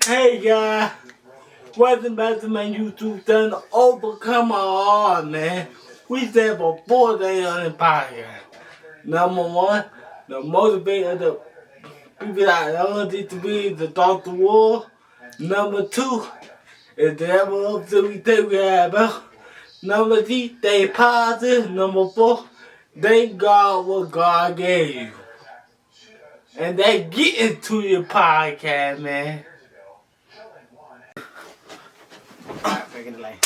Hey guys, welcome back to my YouTube channel, Overcome All, man. We said for 4 days on the podcast. Number one, the motivator, the people that love it to be the talk the world. Number two, is the level up that we think we have about. Number three, stay positive. Number four, thank God what God gave you. And they get into your podcast, man.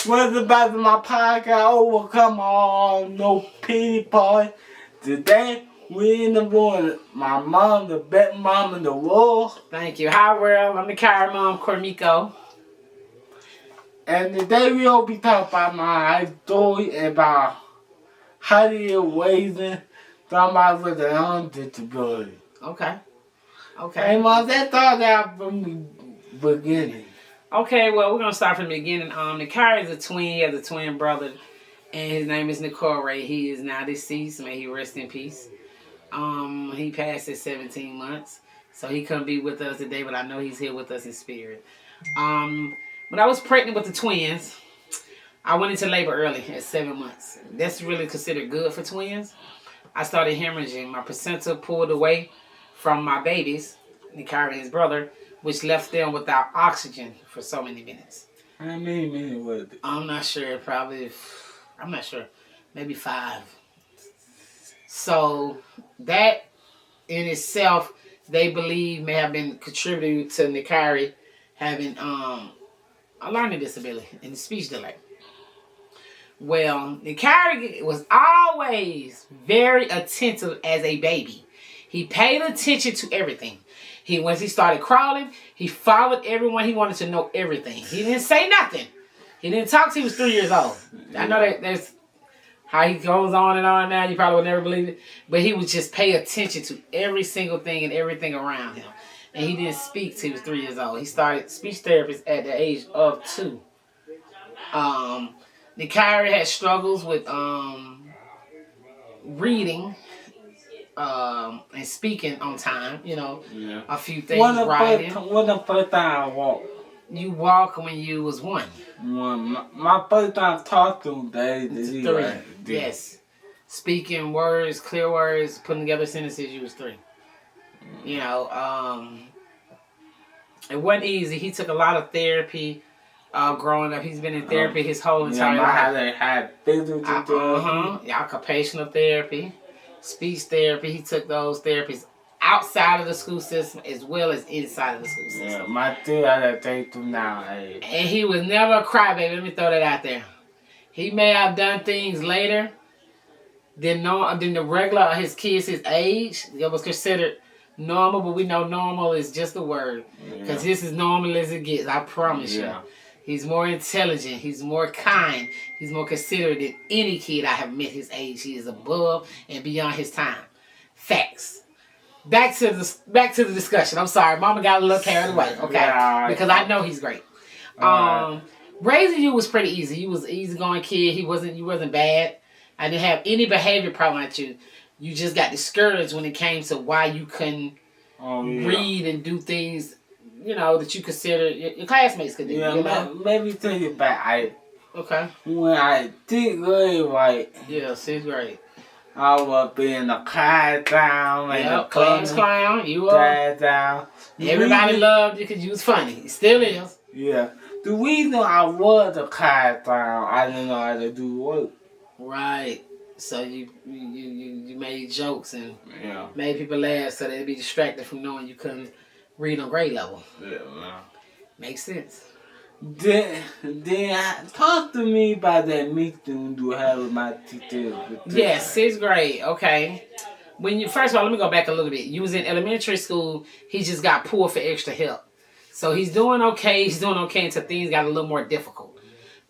Welcome back to my podcast, Overcome All, no pity party. Today, we in the morning. My mom, the best mom in the world. Thank you. Hi, world. I'm the Kyra mom, Cormico. And today, we will be talking about my story about how to get raising somebody with a own disability. Okay. Hey, mom, that started out from the beginning. Okay, well, we're going to start from the beginning. The Kyra is a twin. He has a twin brother, and his name is Nicole Ray. He is now deceased. May he rest in peace. He passed at 17 months, so he couldn't be with us today, but I know he's here with us in spirit. When I was pregnant with the twins, I went into labor early at 7 months. That's really considered good for twins. I started hemorrhaging. My placenta pulled away from my babies, Nicole and his brother, which left them without oxygen for so many minutes. How many minutes was it? I'm not sure. Maybe 5. So that in itself, they believe may have been contributing to Nikari having a learning disability and speech delay. Well, Nikari was always very attentive as a baby. He paid attention to everything. Once he started crawling, he followed everyone. He wanted to know everything. He didn't say nothing. He didn't talk till he was 3 years old. I know that's how he goes on and on now. You probably would never believe it. But he would just pay attention to every single thing and everything around him. And he didn't speak till he was 3 years old. He started speech therapist at the age of 2. Nikari had struggles with reading. And speaking on time, a few things. When the first time I walked? You walk when you was 1. My first time talked to him, Three. Right? Yes. Speaking words, clear words, putting together sentences, you was 3. It wasn't easy. He took a lot of therapy growing up. He's been in therapy his whole entire life. They had physical therapy. Occupational therapy. Speech therapy, he took those therapies outside of the school system as well as inside of the school system. Yeah, my dad had to take them now. Hey. And he was never a crybaby. Let me throw that out there. He may have done things later than the regular of his kids his age. It was considered normal, but we know normal is just a word. Because this is normal as it gets, I promise you. He's more intelligent. He's more kind. He's more considerate than any kid I have met his age. He is above and beyond his time. Facts. Back to the discussion. I'm sorry, Mama got a little carried away. Okay, because I know he's great. Raising you was pretty easy. You was an easygoing kid. You wasn't bad. I didn't have any behavior problem with you. You just got discouraged when it came to why you couldn't read and do things. That you consider your classmates could do. Maybe take it back. Okay. When I did grade, right? Yeah, 6th grade. I was being a class clown and a class clown. You were. Class clown. Everybody loved you because you was funny. It still is. Yeah. The reason I was a class clown, I didn't know how to do work. Right. So you made jokes and made people laugh so they'd be distracted from knowing you couldn't read on grade level. Yeah, man. Makes sense. Then talk to me about that meeting you had with my teacher. Yes, 6th grade. Okay. First of all, let me go back a little bit. You was in elementary school. He just got pulled for extra help. So he's doing okay. He's doing okay until things got a little more difficult.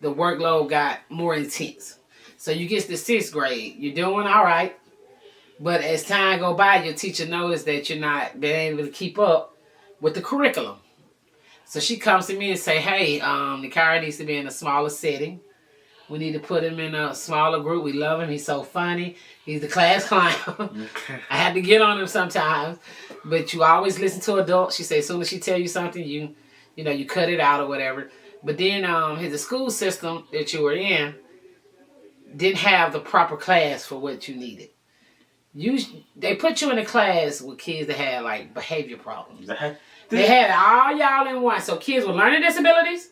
The workload got more intense. So you get to 6th grade. You're doing all right. But as time go by, your teacher noticed that you're not being able to keep up with the curriculum. So she comes to me and say, hey, Nikari needs to be in a smaller setting. We need to put him in a smaller group. We love him. He's so funny. He's the class clown. I had to get on him sometimes. But you always listen to adults. She said, as soon as she tell you something, you You know, you cut it out or whatever. But then the school system that you were in didn't have the proper class for what you needed. They put you in a class with kids that had like behavior problems. They had all y'all in one. So kids with learning disabilities,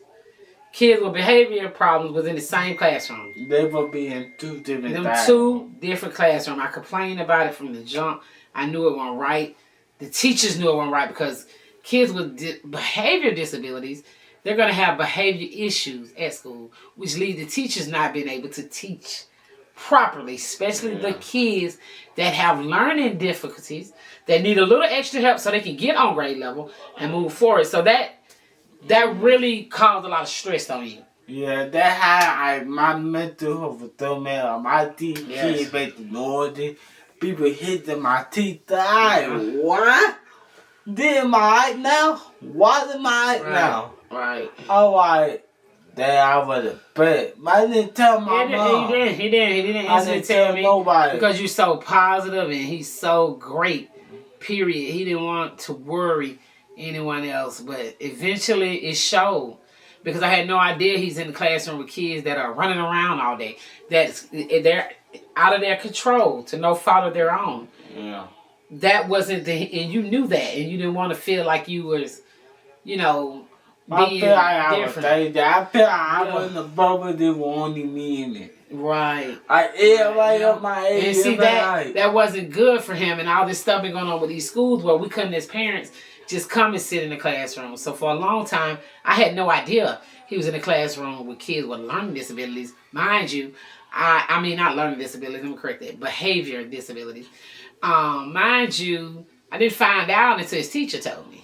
kids with behavior problems was in the same classroom. They were being two different Them two different classrooms. I complained about it from the jump. I knew it wasn't right. The teachers knew it wasn't right because kids with behavior disabilities, they're going to have behavior issues at school, which leads to teachers not being able to teach properly, especially the kids that have learning difficulties, that need a little extra help so they can get on grade level and move forward. So that really caused a lot of stress on you. Yeah, that how my mental health was thrown out. My teeth kids make the noise. People hitting my teeth. What? Did my eye now? What am I now? Right. All right. Then I was a bet. I didn't tell my mom. He didn't instantly tell me nobody. Because you're so positive and he's so great. Period. He didn't want to worry anyone else, but eventually it showed. Because I had no idea he's in the classroom with kids that are running around all day. They're out of their control to no fault of their own. Yeah. That wasn't and you knew that, and you didn't want to feel like you was, being different. I feel I wasn't the bubble that wanted me in it. Right. Up my age. And see that wasn't good for him, and all this stuff been going on with these schools where we couldn't, as parents, just come and sit in the classroom. So for a long time, I had no idea he was in the classroom with kids with learning disabilities. Mind you, I mean not learning disabilities. Let me correct that. Behavior disabilities. Mind you, I didn't find out until his teacher told me.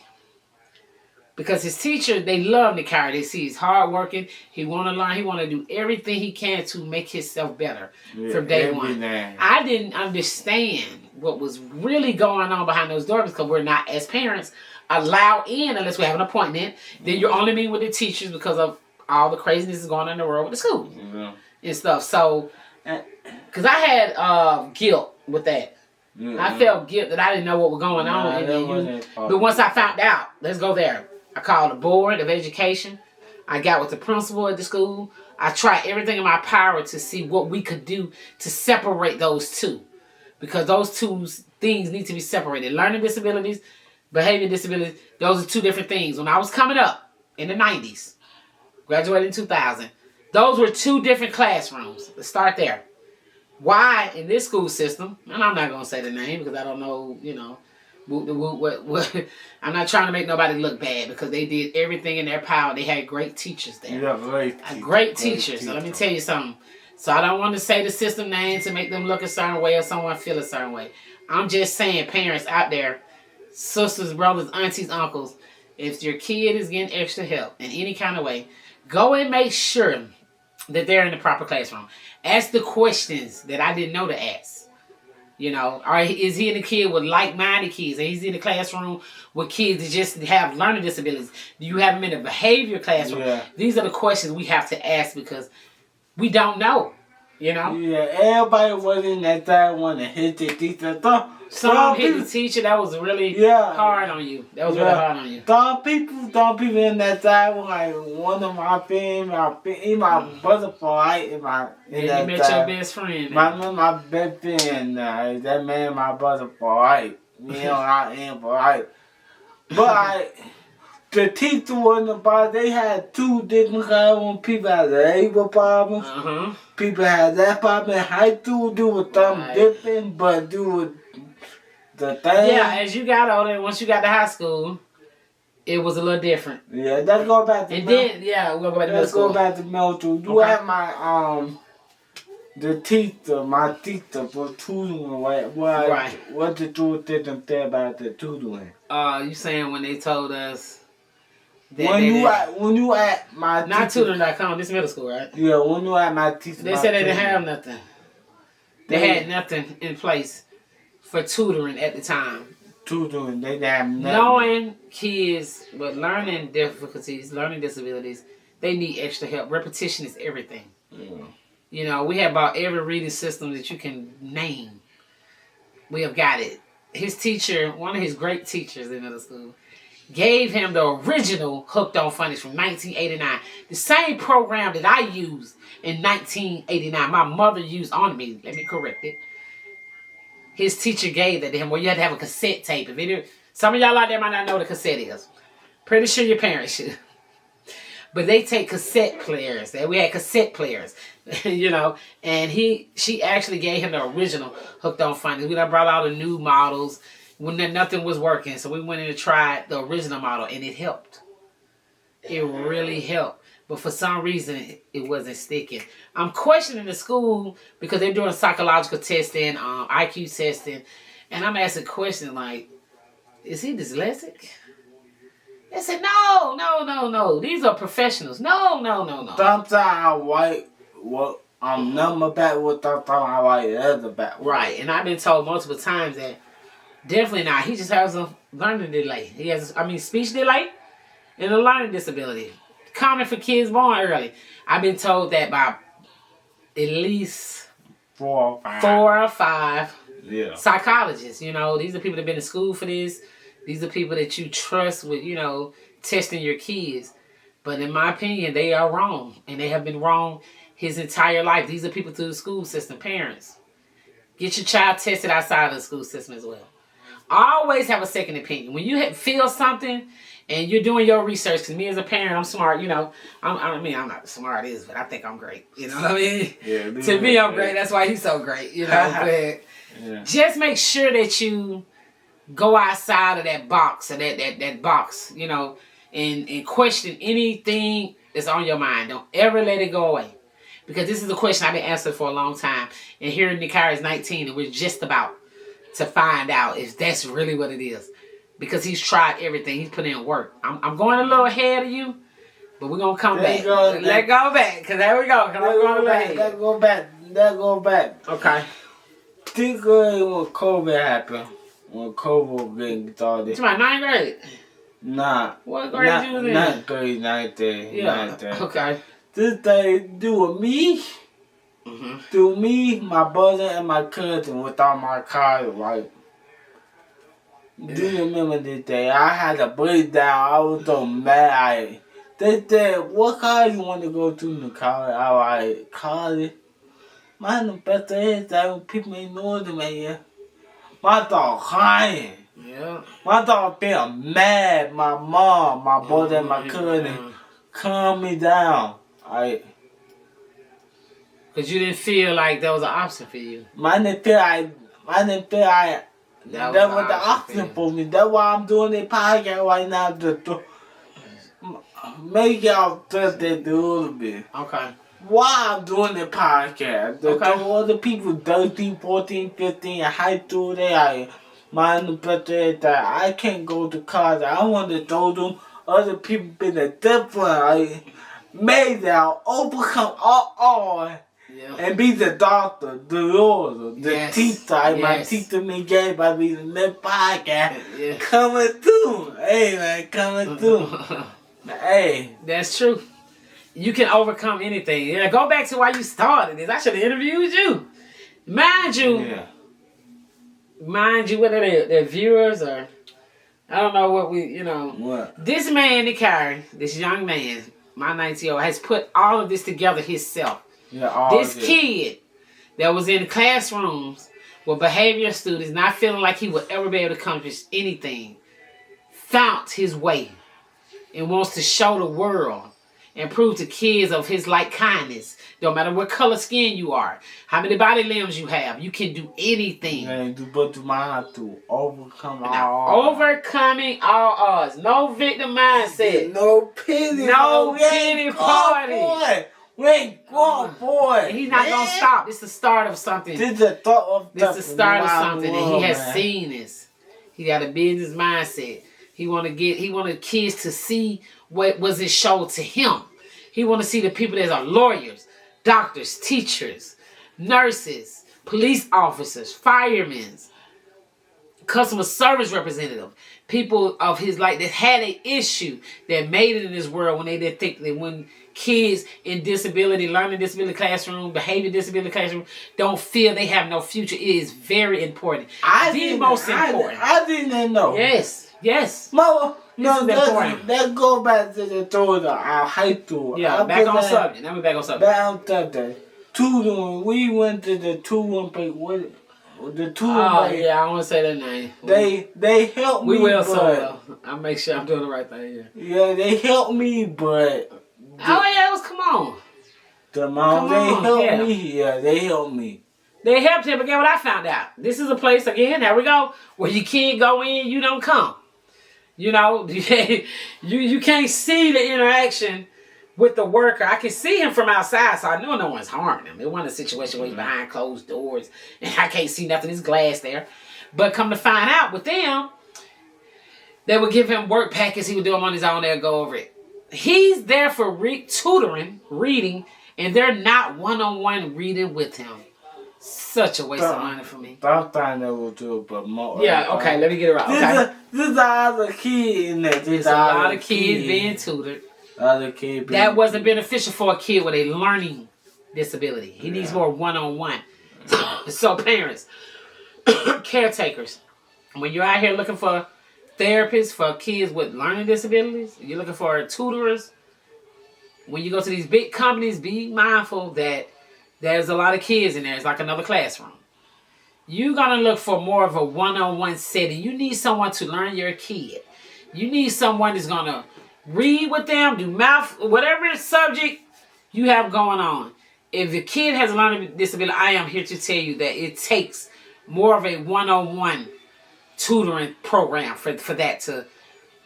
Because his teacher, they love Nicara. They see he's hardworking. He want to learn. He want to do everything he can to make himself better from day one. I didn't understand what was really going on behind those doors because we're not, as parents, allowed in unless we have an appointment. Then you're only meeting with the teachers because of all the craziness that's going on in the world with the schools and stuff. So, because I had guilt with that. I felt guilt that I didn't know what was going on. But once I found out, let's go there. I called the board of education. I got with the principal at the school. I tried everything in my power to see what we could do to separate those two. Because those two things need to be separated. Learning disabilities, behavior disabilities, those are two different things. When I was coming up in the 90s, graduated in 2000, those were two different classrooms. Let's start there. Why in this school system, and I'm not going to say the name because I don't know, what I'm not trying to make nobody look bad because they did everything in their power. They had great teachers there. Yeah, great teachers. So let me tell you something. So I don't want to say the system name to make them look a certain way or someone feel a certain way. I'm just saying, parents out there, sisters, brothers, aunties, uncles, if your kid is getting extra help in any kind of way, go and make sure that they're in the proper classroom. Ask the questions that I didn't know to ask. Or is he in a kid with like-minded kids? Is he in the classroom with kids that just have learning disabilities? Do you have him in a behavior classroom? Yeah. These are the questions we have to ask because we don't know. Yeah, everybody was in that time when they hit the teacher. Some hit the teacher. That was really hard on you. That was really hard on you. Some people in that time like one of my friends, my brother fight in my. You met your best friend. My best friend. That man, my brother fight. I am fight. But the teacher wasn't about. They had two different kinds. People had labor problems. People had that problem. High school do with something different, but do with the thing. Yeah, as you got older, once you got to high school, it was a little different. Yeah, let's go back to we'll go back to middle school. Let's go back to middle school. You have my my teacher for tutoring. What the two didn't say about the tutoring? You saying when they told us when you at my teacher, not tutoring.com, this middle school, right? Yeah, when you at my teacher, they said they didn't have nothing. They had nothing in place for tutoring at the time. Tutoring, they didn't have nothing. Knowing kids with learning difficulties, learning disabilities, they need extra help. Repetition is everything. Yeah. We have about every reading system that you can name. We have got it. His teacher, one of his great teachers in middle school, gave him the original Hooked on Phonics from 1989. The same program that I used in 1989. My mother used on me. Let me correct it. His teacher gave that to him, where you had to have a cassette tape. Some of y'all out there might not know what a cassette is. Pretty sure your parents should. But they take cassette players. We had cassette players, you know. And she actually gave him the original Hooked on Phonics. We done brought out the new models when nothing was working. So we went in and tried the original model, and it helped. It really helped. But for some reason, it wasn't sticking. I'm questioning the school because they're doing psychological testing, IQ testing. And I'm asking questions like, is he dyslexic? They said, no. These are professionals. No. Sometimes I write what I'm number backward, sometimes I write the other backward. Right, and I've been told multiple times that definitely not. He just has a learning delay. He has, speech delay and a learning disability. Common for kids born early. I've been told that by at least 4 or 5. 4 or 5 Yeah. psychologists. You know, these are people that have been in school for this. These are people that you trust with, you know, testing your kids. But in my opinion, they are wrong. And they have been wrong his entire life. These are people through the school system, parents. Get your child tested outside of the school system as well. Always have a second opinion. When you feel something and you're doing your research, because me as a parent, I'm smart, you know. I'm not the smartest, but I think I'm great. You know what I mean? Yeah, to me, I'm great. That's why he's so great, you know. But just make sure that you go outside of that box, or that box, you know, and question anything that's on your mind. Don't ever let it go away. Because this is a question I've been answering for a long time. And here Nikai is 19, and we're just about to find out if that's really what it is. Because he's tried everything. He's put in work. I'm going a little ahead of you, but we're going to come back. Let go back, because there we go. Let's go back. Okay. Think when COVID happened. When COVID getting started. It's my 9th grade. Nah. What grade did you was in? 9th grade, 9th grade. Yeah. 9th grade. Okay. This thing do with me. Mm-hmm. Do me, my brother, and my cousin without my car, right? Do you remember this day? I had a breakdown. I was so mad. They said, what college you want to go to in the college? I was like, college? Man, the best is that people ain't know them, man. My dog crying. Yeah. My dog being mad. My mom, my brother, and my cousin calm me down. Because you didn't feel like that was an option for you. I didn't feel like that was the option for me. That's why I'm doing this podcast right now. To make y'all touch that a little bit. Okay. Why I'm doing the podcast. The other people 13, 14, 15 in high school, they are mind the better that I can't go to college. I want to show them other people been a different. Made that overcome all odds. Yeah. And be the doctor, the lawyer, the teacher. My teacher me gave by being the podcast. Coming through. Hey, man, coming through. Hey. That's true. You can overcome anything. Yeah, go back to why you started this. I should have interviewed you. Mind you, whether they're viewers or I don't know what What? This man, Nikai, this young man, my 19-year-old, has put all of this together himself. Yeah, this kid that was in classrooms with behavior students not feeling like he would ever be able to accomplish anything, found his way and wants to show the world and prove to kids of his like kindness. No matter what color skin you are, how many body limbs you have, you can do anything. But to mind to overcome all odds. Overcoming all odds. No victim mindset. No pity. No pity party. We ain't going for it. He's not gonna stop. It's the start of something. This is the thought of This is the start of something, and he has seen this. He got a business mindset. He wanted kids to see what wasn't shown to him. He want to see the people that are lawyers, doctors, teachers, nurses, police officers, firemen, customer service representative, people of his like that had an issue that made it in this world when they didn't think that when kids in learning disability classroom, behavior disability classroom don't feel they have no future. It is very important. The most important. I didn't know. Yes. Mama, No, This is important. let's go back to the story of our high school. Yeah, back on subject. Now we back on subject. Back on subject. Tutoring. We went to the tutoring place. What? The tutoring place. Yeah, I want to say that name. They helped me. We will, so I'll make sure I'm doing the right thing. Yeah, they helped me, but. It was come on. The mom, they helped me. Yeah, they helped me. They helped him, but guess what I found out? This is a place, again, there we go, where your kid go in, you don't come. You know, you can't see the interaction with the worker. I can see him from outside, so I know no one's harming him. It wasn't a situation where he's behind closed doors and I can't see nothing. There's glass there. But come to find out with them, they would give him work packets. He would do them on his own. They'll go over it. He's there for tutoring, reading, and they're not one-on-one reading with him. Such a waste of money for me. That's thing they will do, but more. Yeah, okay, let me get it right. Okay. There's a other kid in there. There's a lot of kids being tutored. Other kid that wasn't beneficial for a kid with a learning disability. He needs more one-on-one. So parents, caretakers, when you're out here looking for therapists for kids with learning disabilities, you're looking for tutors, when you go to these big companies, be mindful that there's a lot of kids in there. It's like another classroom. You're going to look for more of a one-on-one setting. You need someone to learn your kid. You need someone that's going to read with them, do math, whatever subject you have going on. If the kid has a learning disability, I am here to tell you that it takes more of a one-on-one tutoring program for that to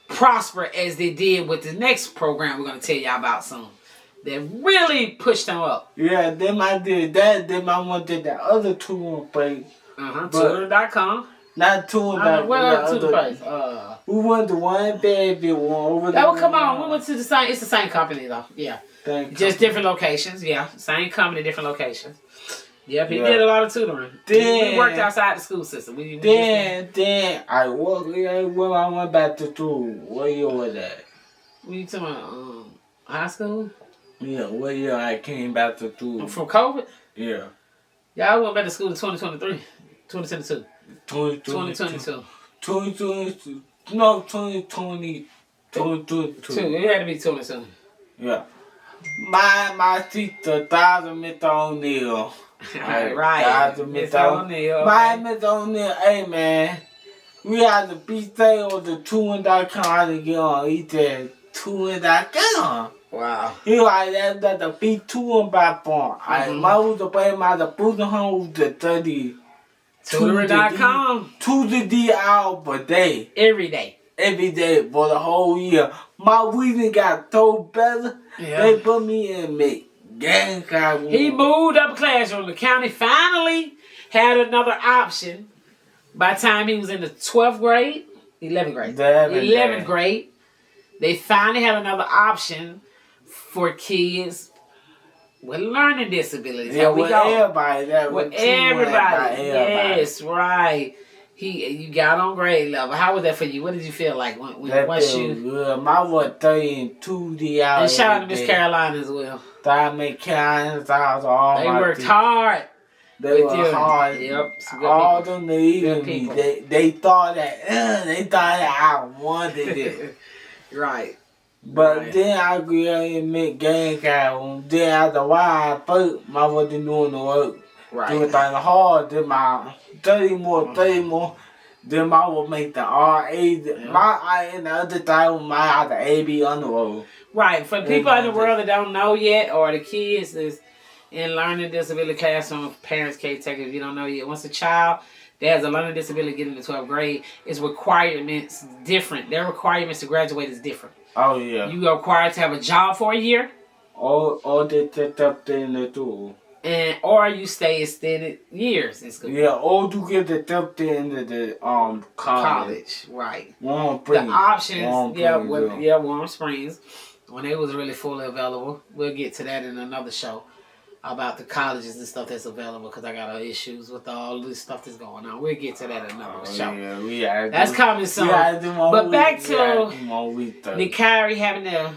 prosper as they did with the next program we're going to tell y'all about soon. That really pushed them up. Yeah, then I did that. Then I went to that other tutoring place. Tutoring.com. Not tutoring.com. What other tutoring place? We went to one baby one over there. Oh, come on. We went to the same. It's the same company, though. Yeah. Just different locations. Yeah. Same company, different locations. Yep, he did a lot of tutoring. We worked outside the school system. Then I when I went back to school. What year was that? What you talking about? High school? Yeah, what year I came back to school? From COVID? Yeah. Yeah, I went back to school in 2023. 2022. 2022. 2022. No, 2020. 2022. It had to be 2022. Yeah. My sister, Dr. Mr. O'Neal. Right. Dr. Mr. O'Neal. My Mr. O'Neal, hey man, we had to be stay on the tutoring.com to get on. He said, tutoring.com. Wow. He like that the big tutoring platform. I was the way my the booster home to study. Tutoring.com. 2 hours per day. Every day. Every day for the whole year. My reading got so better. Yeah. They put me in me. He moved up a classroom. The county finally had another option. By the time he was in the 12th grade, 11th grade. 11th grade. They finally had another option for kids with learning disabilities. Yeah, with everybody. With everybody. Yes, right. You got on grade level. How was that for you? What did you feel like once you? Good. My was 32 hours. And shout out to Miss Carolina as well. Carolina, they worked hard. They were hard. Yep. All them needed me. They thought that I wanted it. Right. But then I grew up in mid-game room. Then after a while, I wasn't doing the work. Right. Doing things hard. Then my 30 more. Then I would make the RA. And the other time, my the AB on the road. Right. For people in the world that don't know yet, or the kids that's in learning disability classroom, parents can't take it if you don't know yet. Once a child that has a learning disability get into 12th grade, its requirements different. Their requirements to graduate is different. Oh, yeah. You are required to have a job for a year. Or they take up in the tool. Or you stay extended years in school. Yeah, or you get the top into the college. Right. Warm Springs. The options, Warm Springs. When it was really fully available. We'll get to that in another show about the colleges and stuff that's available because I got issues with all this stuff that's going on. We'll get to that in another show. Yeah, that's coming soon. But back to Nikari having to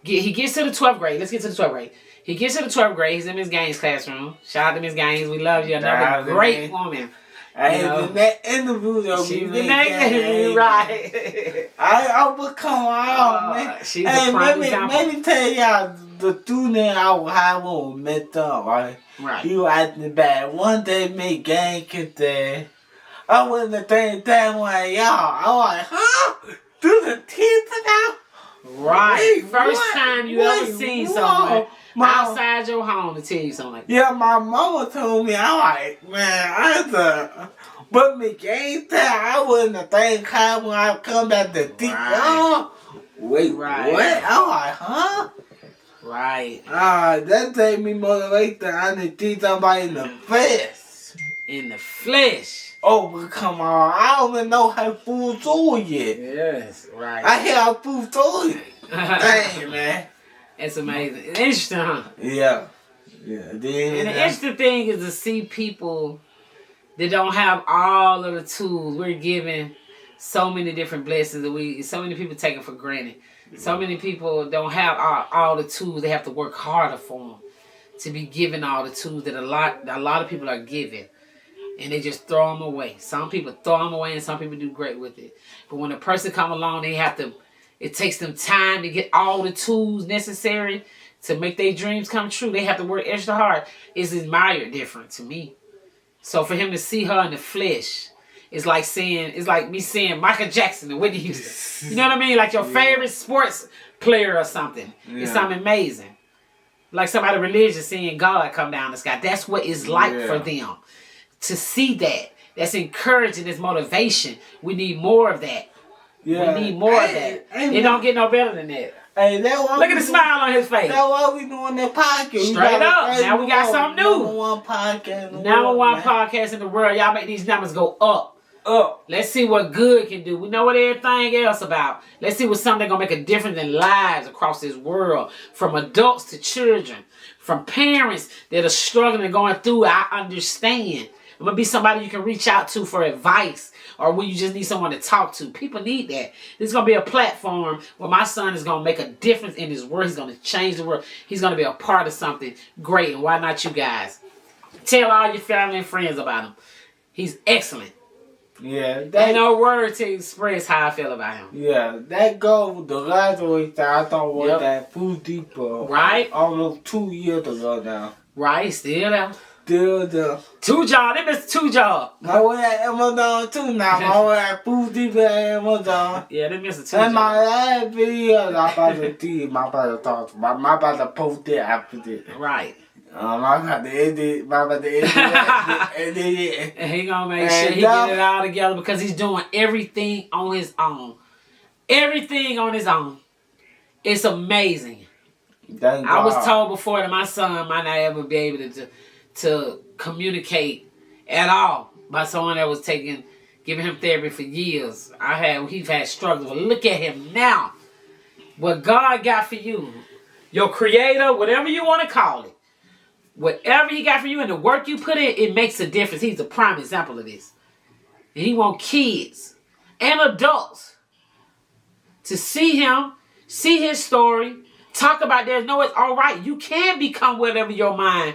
he gets to the 12th grade. Let's get to the 12th grade. He gets to the 12th grade. He's in Miss Gaines' classroom. Shout out to Miss Gaines. We love you. Another great woman. And in that interview, though, she's the negative, right? I overcome all, man. She's a prime example. Let me tell y'all the student I was having with mental, right? Right. He was acting bad. One day, me gang kicked there. I wasn't the thing that way, y'all. I was like, huh? Do the teeth now? Right. First time you ever seen someone outside your home to tell you something like that. Yeah, my mama told me, I'm like, man, but me game time, I wasn't the thing kind when I come back to teeth. Right. Wait, right. What? I'm like, huh? Right. That gave me motivation. I need to teach somebody in the face. In the flesh. Oh, but come on. I don't even know how food tool yet. Yes, right. I hear how food tool yet. Dang, man. It's amazing. It's interesting, huh? Yeah. Yeah. And the interesting thing is to see people that don't have all of the tools. We're given so many different blessings that so many people take it for granted. So many people don't have all the tools. They have to work harder for them to be given all the tools that a lot of people are given. And they just throw them away. Some people throw them away and some people do great with it. But when a person come along, it takes them time to get all the tools necessary to make their dreams come true. They have to work extra hard. It's admired different to me. So for him to see her in the flesh, it's like me seeing Michael Jackson and Whitney Houston. You know what I mean? Like your favorite sports player or something. Yeah. It's something amazing. Like somebody religious seeing God come down the sky. That's what it's like for them. To see that. That's encouraging, that's motivation. We need more of that. Yeah. We need more of that. It don't get no better than that. Hey, look at the smile on his face. That's why we doing that podcast. Straight up. Now we got something new. Number one podcast in the world. Y'all make these numbers go up. Let's see what good can do. We know what everything else about. Let's see what's something gonna make a difference in lives across this world. From adults to children. From parents that are struggling and going through it. I understand. I'm going to be somebody you can reach out to for advice or when you just need someone to talk to. People need that. This is going to be a platform where my son is going to make a difference in his world. He's going to change the world. He's going to be a part of something great. And why not you guys? Tell all your family and friends about him. He's excellent. Yeah. Ain't no word to express how I feel about him. Yeah. That goal, the last week that I thought was that Food Depot. Right. Almost 2 years ago now. Right. Still there. Still there. 2 jobs. They missed 2 jobs. I went at Amazon too now. I went at Food Depot at Amazon. Yeah, they missed 2 jobs. And my last video, I'm about to teach, my brother talk about. I'm about to post it after this. Right. I'm about to edit. I'm about to edit it. And he gonna make sure he get it all together because he's doing everything on his own. Everything on his own. It's amazing. I was told before that my son might not ever be able to communicate at all by someone that was giving him therapy for years. He's had struggles. But look at him now. What God got for you, your creator, whatever you want to call it, whatever he got for you and the work you put in, it makes a difference. He's a prime example of this. And he wants kids and adults to see him, see his story, talk about this. No, it's all right. You can become whatever your mind,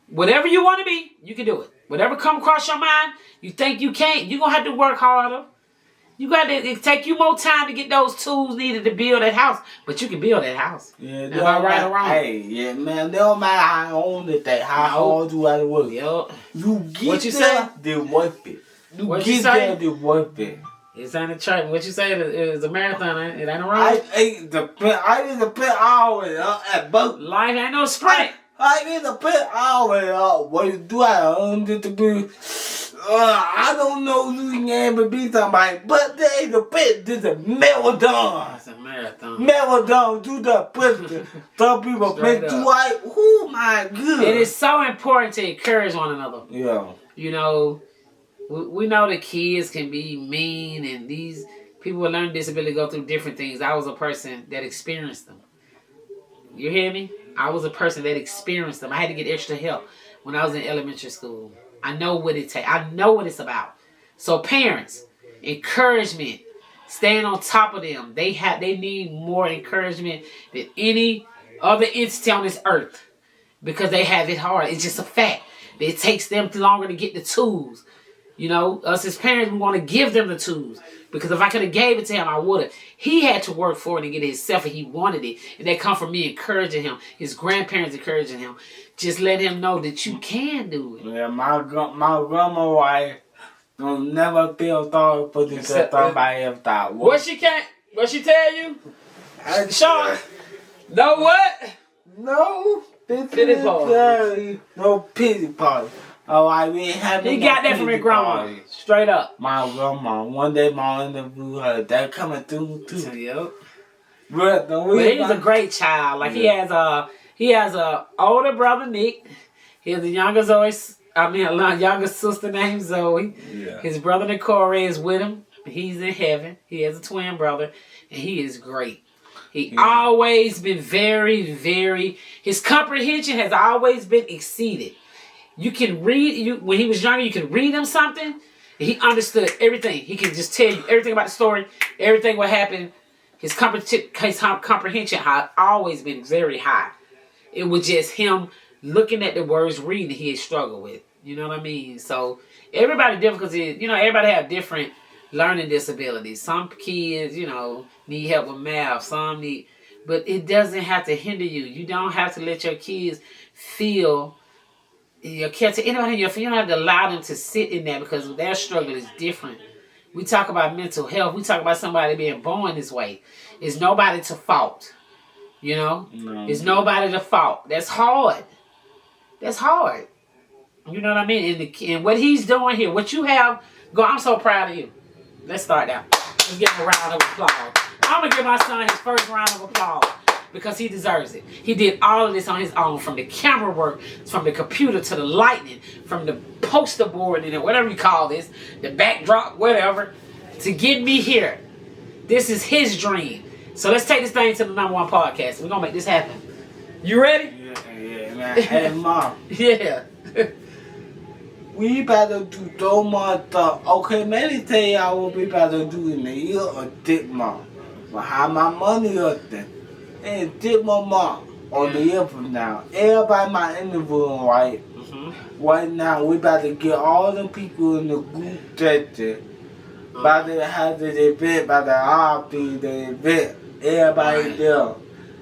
whatever you want to be, you can do it. Whatever come across your mind, you think you can't, you're going to have to work harder. You got to, it take you more time to get those tools needed to build that house. But you can build that house. Yeah, am I right or wrong? Hey, yeah, man. It don't matter how I own it, how hard you got to work. Yep. You get there, they're worth it. You get there, they're worth it. It's on the chart. What you say? It's a marathon. It ain't a run. I need to put all the way up at both. Life ain't no sprint. I need to put all the way up. What do I own it to be? I don't know who you can ever be somebody, but they the pit. This is a marathon. It's a marathon. Marathon. Do the put. Some people make you like, oh my god. It is so important to encourage one another. Yeah. You know, we know that kids can be mean, and these people with learning disability go through different things. I was a person that experienced them. You hear me? I was a person that experienced them. I had to get extra help when I was in elementary school. I know what it takes. I know what it's about. So parents, encouragement, staying on top of them. They need more encouragement than any other entity on this earth because they have it hard. It's just a fact. It takes them longer to get the tools. You know, us as parents, we want to give them the tools. Because if I could have gave it to him, I would have. He had to work for it and get it himself, and he wanted it. And that come from me encouraging him, his grandparents encouraging him. Just let him know that you can do it. Yeah, my grandma wife don't never feel sorry for this somebody else thought. What she tell you? Sean, know what? No pity party. No pity party. Oh, I ain't having. He got that from his grandma. Straight up. My grandma. One day, my interview her. That coming through too. Yep. But he was a great child. Like he has a older brother Nick. He has a younger younger sister named Zoe. Yeah. His brother Nicole is with him. He's in heaven. He has a twin brother, and he is great. He always been very, very. His comprehension has always been exceeded. You can read when he was younger. You could read him something, and he understood everything. He could just tell you everything about the story, everything what happened. His comprehension had always been very high. It was just him looking at the words, reading. He had struggled with. You know what I mean? So everybody different because everybody have different learning disabilities. Some kids, need help with math. Some need, but it doesn't have to hinder you. You don't have to let your kids feel. You don't have to allow them to sit in that because their struggle is different. We talk about mental health. We talk about somebody being born this way. It's nobody to fault. No. It's nobody to fault. That's hard. You know what I mean? And what he's doing here, what you have, I'm so proud of you. Let's start now. Let's give him a round of applause. I'm going to give my son his first round of applause. Because he deserves it. He did all of this on his own, from the camera work, from the computer to the lighting, from the poster board and whatever you call this, the backdrop, whatever, to get me here. This is his dream. So let's take this thing to the #1 podcast. We're going to make this happen. You ready? Yeah, man. Hey, Mom. Yeah. We better do so much stuff. Okay, maybe tell y'all what we better do in a year or 6 months. But how my money up there? And 6 more months or the year from now. Everybody my interviewing, right? Mm-hmm. Right now, we about to get all the people in the group section. About to have the event, about to RP the event. Everybody there.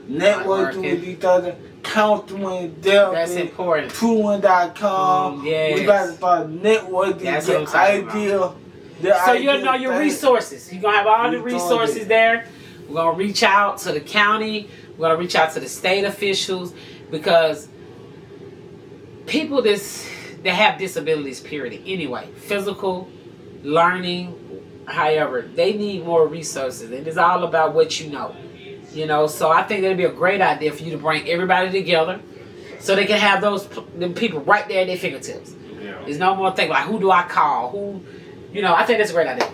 Networking with each other. Counseling there. That's important. Truing.com. Yes. We about to start networking. That's get what I'm talking about. So you'll know your resources. You're going to have all the resources there. We're going to reach out to the county. We're going to reach out to the state officials because people that have disabilities, period, anyway, physical, learning, however, they need more resources. And it's all about what you know. So I think that'd be a great idea for you to bring everybody together so they can have them people right there at their fingertips. Yeah. There's no more thing like, who do I call? I think that's a great idea.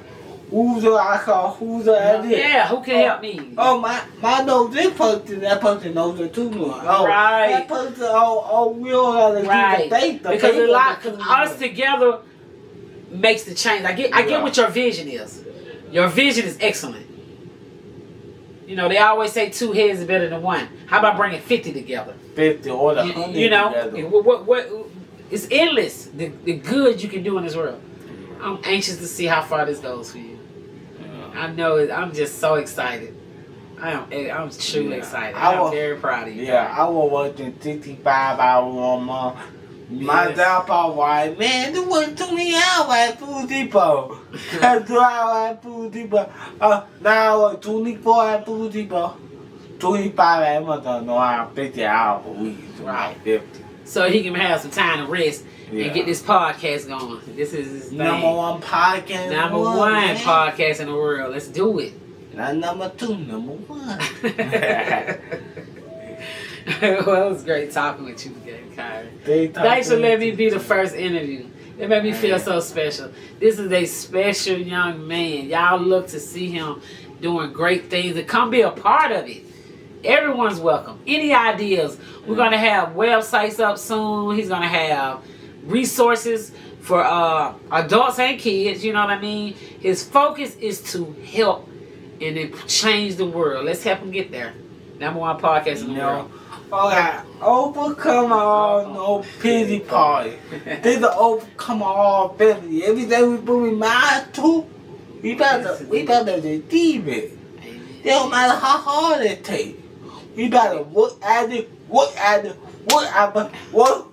Who do I call? Who's the idea? Yeah, who can help me? Oh, my knows this person. That person knows it too. Oh, right. That person. We don't have to right. do the Because us together makes the change. I get what your vision is. Your vision is excellent. They always say 2 heads is better than 1. How about bringing 50 together? 50 or the 100 together. What? It's endless. The good you can do in this world. I'm anxious to see how far this goes for you. I know it. I'm just so excited. I'm truly excited. I'm very proud of you. Yeah, I was working 65 hours a month. My grandpa was, man, you work 20 hours at Food Depot. 2 hours at Food Depot. Now I work 24 at Food Depot. 25 at Amazon. No, I'm 50 hours a week. Right. 50. So he can have some time to rest and get this podcast going. This is his thing. #1 podcast. #1 podcast in the world. Let's do it. Not #2, #1. Well, it was great talking with you again, Kyrie. Thanks for letting me be the first interview. It made me feel so special. This is a special young man. Y'all look to see him doing great things and come be a part of it. Everyone's welcome. Any ideas? We're going to have websites up soon. He's going to have resources for adults and kids. You know what I mean? His focus is to help and then change the world. Let's help him get there. #1 podcast in the world. Okay, overcome all no pity party. This is overcome all pity. Everything we put we mind to, we better achieve it. It don't matter how hard it takes. We better work at it, work at it, work at it, work.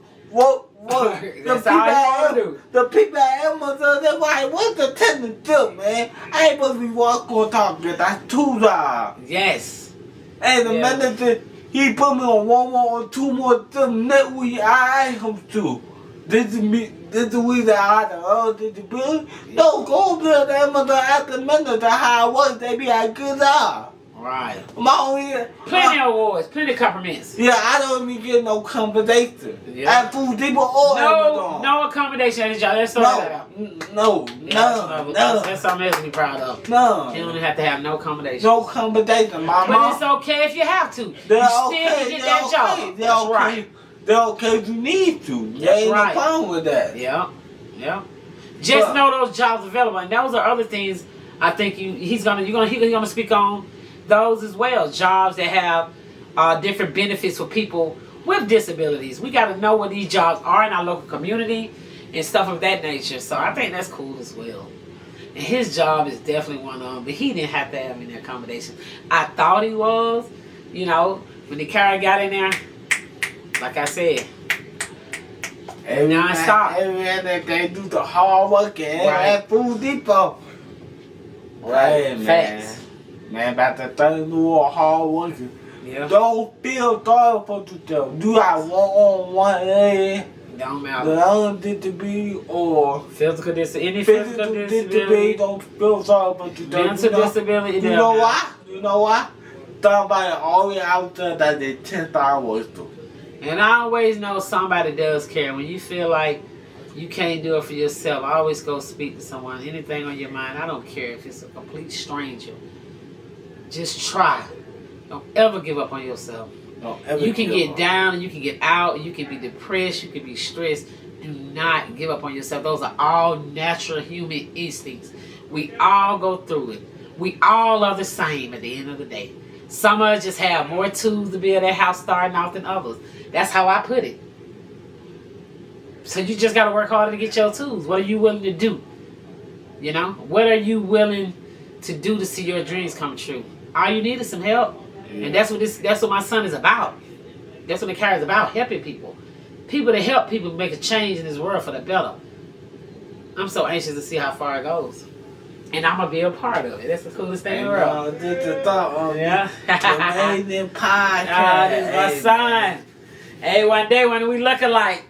That's all you want to do. The people at Amazon, they're like, what's the technical, man? I ain't supposed to be walking on top of it. That's 2 jobs. Yes. And the manager, he put me on 1 more or 2 more them next week I ain't come to. This is me. This is the week that I had the bill. No, go build the Amazon at the manager how I was. They be a good job. Right. My only Plenty of awards, plenty of compliments. yeah, I don't even get no compensation. Yeah. At Food Depot or Amazon. No accommodation at his job. Let's sort that out. No. That's something else to be proud of. No. You don't have to have no accommodation. No compensation, my But mom. it's okay if you have to. They're You still okay. can get that job. That's right. They're okay if you need to. There That's ain't right. no problem with that. Yeah. Just But- know those jobs available, and those are other things. I think he's gonna speak on those as well. Jobs that have different benefits for people with disabilities. We got to know what these jobs are in our local community and stuff of that nature. So I think that's cool as well. And his job is definitely one of them, but he didn't have to have any accommodation. I thought he was, when the car got in there. Like I said, non-stop. Every man they do the hard work at Food Depot. Right, man. Facts. Man, about the thing do all hard working. Yeah. Don't feel sorry for yourself. Do that one-on-one area. Don't matter. The other disability or Physical disability, physical disability. Don't feel sorry for yourself. mental disability. You know why? You know why? Somebody always out there that they 10 hours to. And I always know somebody does care. When you feel like you can't do it for yourself, I always go speak to someone. Anything on your mind, I don't care if it's a complete stranger. Just try. Don't ever give up on yourself. You can get down and you can get out. You can be depressed. You can be stressed. Do not give up on yourself. Those are all natural human instincts. We all go through it. We all are the same at the end of the day. Some of us just have more tools to build their house starting off than others. That's how I put it. So you just got to work harder to get your tools. What are you willing to do? What are you willing to do to see your dreams come true? All you need is some help. Yeah. And that's what my son is about. That's what the car is about, helping people. People to help people make a change in this world for the better. I'm so anxious to see how far it goes. And I'm going to be a part of it. That's the coolest thing in the world. This is the thought of the amazing podcast. This is my son. Hey, one day when we look alike.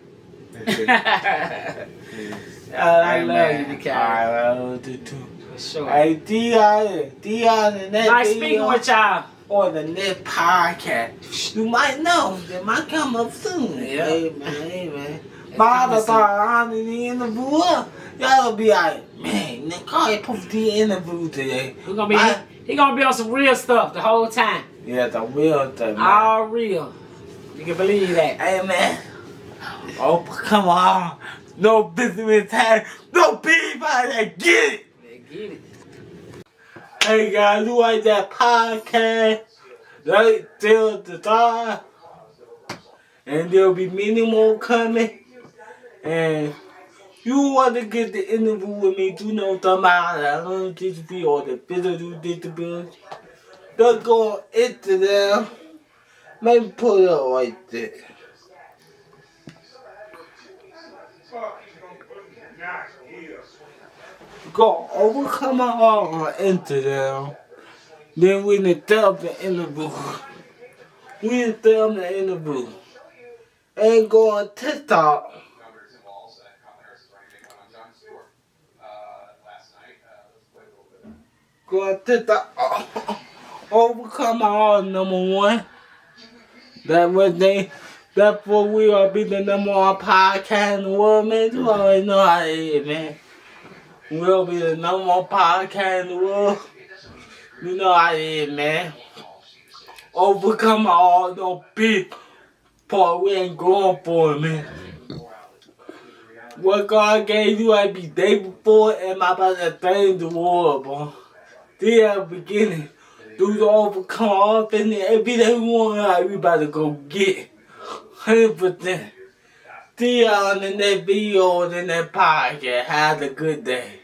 I love you, Nikai. I love you too. For sure. Hey, Dion, and that Nice speaking with y'all. On the next podcast. You might know. They might come up soon. Yeah. Hey, man. My other thought on the interview, y'all be like, man, Nikai supposed to be interviewed today. He gonna be on some real stuff the whole time. Yeah, the real thing, man. All real. You can believe that. Hey, man. Oh, come on. No business time. No people that get it. They get it. Hey, guys, you like that podcast? Right till the time. And there'll be many more coming. And you want to get the interview with me, do know something about the learning disability or the physical disability. Just go on Instagram. Maybe put it up right there. Go overcome all on Instagram. Then we need to set up the interview. We need to set up the interview. And go on TikTok. Go on TikTok. Overcome all #1. That's what we will be the #1 podcast in the world, man. You already know how it is, man. We'll be the #1 podcast in the world. You know how it is, man. Overcome all those big part we ain't going for it, man. What God gave you, I be day before, and my about to thank the world, bro. They at the beginning. Do the overcome all things every day we want, we about to go get 100%. See y'all in that video and in that podcast. Have a good day.